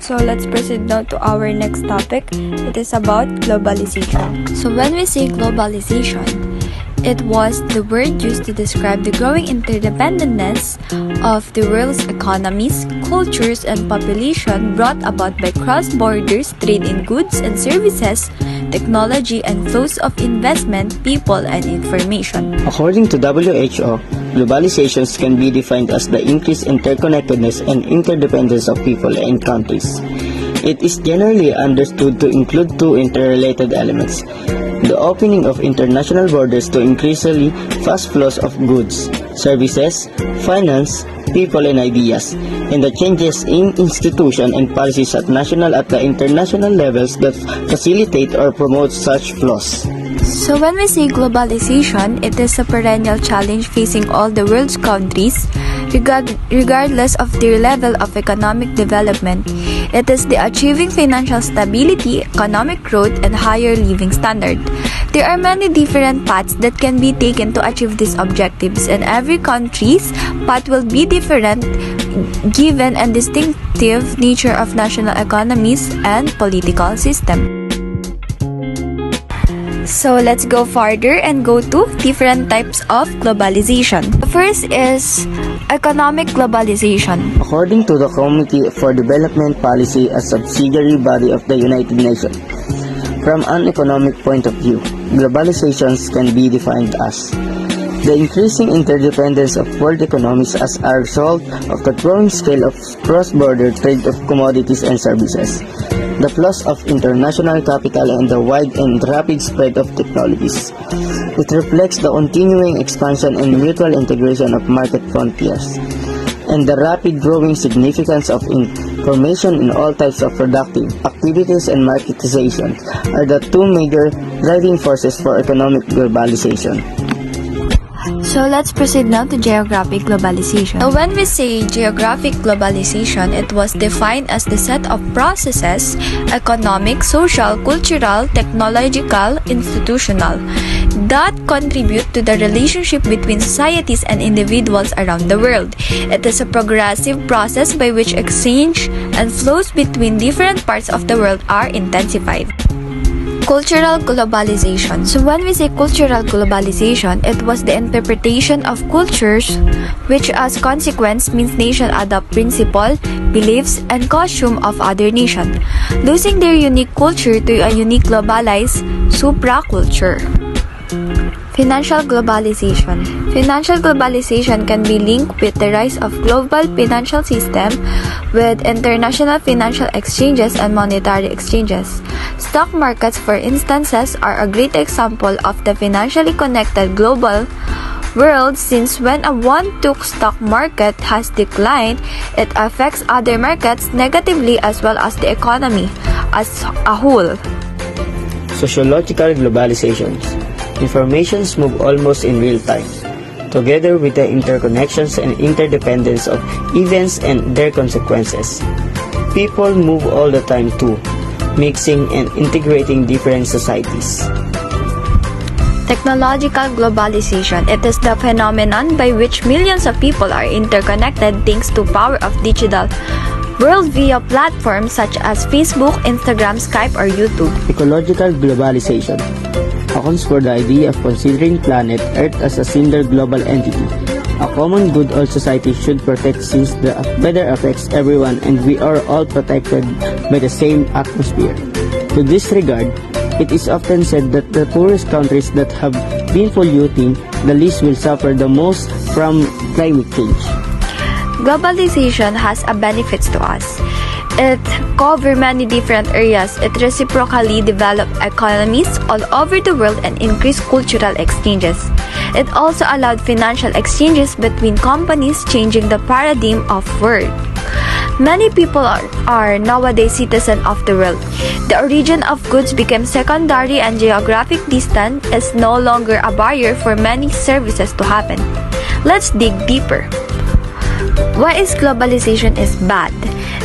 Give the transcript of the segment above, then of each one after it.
So let's proceed now to our next topic. It is about globalization. So when we say globalization, it was the word used to describe the growing interdependence of the world's economies, cultures, and population brought about by cross-borders trade in goods and services, technology, and flows of investment, people, and information. According to WHO, globalization can be defined as the increased interconnectedness and interdependence of people and countries. It is generally understood to include two interrelated elements: the opening of international borders to increasingly fast flows of goods, services, finance, people, and ideas, and the changes in institutions and policies at national at the international levels that facilitate or promote such flows. So when we say globalization, it is a perennial challenge facing all the world's countries, regardless of their level of economic development. It is the achieving financial stability, economic growth, and higher living standard. There are many different paths that can be taken to achieve these objectives, and every country's path will be different given and distinctive nature of national economies and political system. So let's go farther and go to different types of globalization. The first is economic globalization. According to the Committee for Development Policy, a subsidiary body of the United Nations, from an economic point of view, globalization can be defined as the increasing interdependence of world economies as a result of the growing scale of cross-border trade of commodities and services, the flows of international capital, and the wide and rapid spread of technologies. It reflects the continuing expansion and mutual integration of market frontiers, and the rapid growing significance of information in all types of productive activities and marketization are the two major driving forces for economic globalization. So let's proceed now to geographic globalization. So when we say geographic globalization, it was defined as the set of processes, economic, social, cultural, technological, institutional, that contribute to the relationship between societies and individuals around the world. It is a progressive process by which exchange and flows between different parts of the world are intensified. Cultural globalization. So when we say cultural globalization, it was the interpretation of cultures which as consequence means nation adopt principle, beliefs, and costume of other nation, losing their unique culture to a unique globalized supraculture. Financial globalization. Financial globalization can be linked with the rise of global financial system with international financial exchanges and monetary exchanges. Stock markets, for instances, are a great example of the financially connected global world, since when a one-stock stock market has declined, it affects other markets negatively as well as the economy as a whole. Sociological globalization. Informations move almost in real time, together with the interconnections and interdependence of events and their consequences. People move all the time too, mixing and integrating different societies. Technological globalization. It is the phenomenon by which millions of people are interconnected thanks to power of digital world via platforms such as Facebook, Instagram, Skype, or YouTube. Ecological globalization accounts for the idea of considering planet Earth as a single global entity, a common good all society should protect, since the weather affects everyone and we are all protected by the same atmosphere. To this regard, it is often said that the poorest countries that have been polluting the least will suffer the most from climate change. Globalization has a benefits to us. It covers many different areas. It reciprocally developed economies all over the world and increased cultural exchanges. It also allowed financial exchanges between companies, changing the paradigm of work. Many people are nowadays citizens of the world. The origin of goods became secondary, and geographic distance is no longer a barrier for many services to happen. Let's dig deeper. Why is globalization is bad?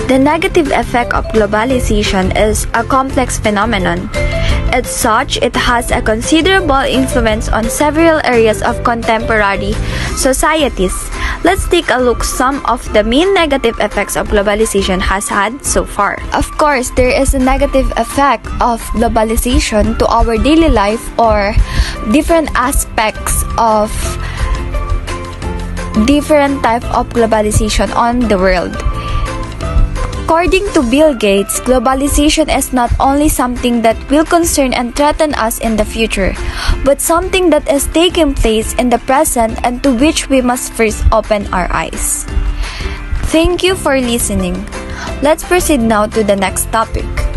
The negative effect of globalization is a complex phenomenon. As such, it has a considerable influence on several areas of contemporary societies. Let's take a look some of the main negative effects of globalization has had so far. Of course, there is a negative effect of globalization to our daily life or different aspects of different type of globalization on the world. According to Bill Gates, globalization is not only something that will concern and threaten us in the future, but something that is taking place in the present and to which we must first open our eyes. Thank you for listening. Let's proceed now to the next topic.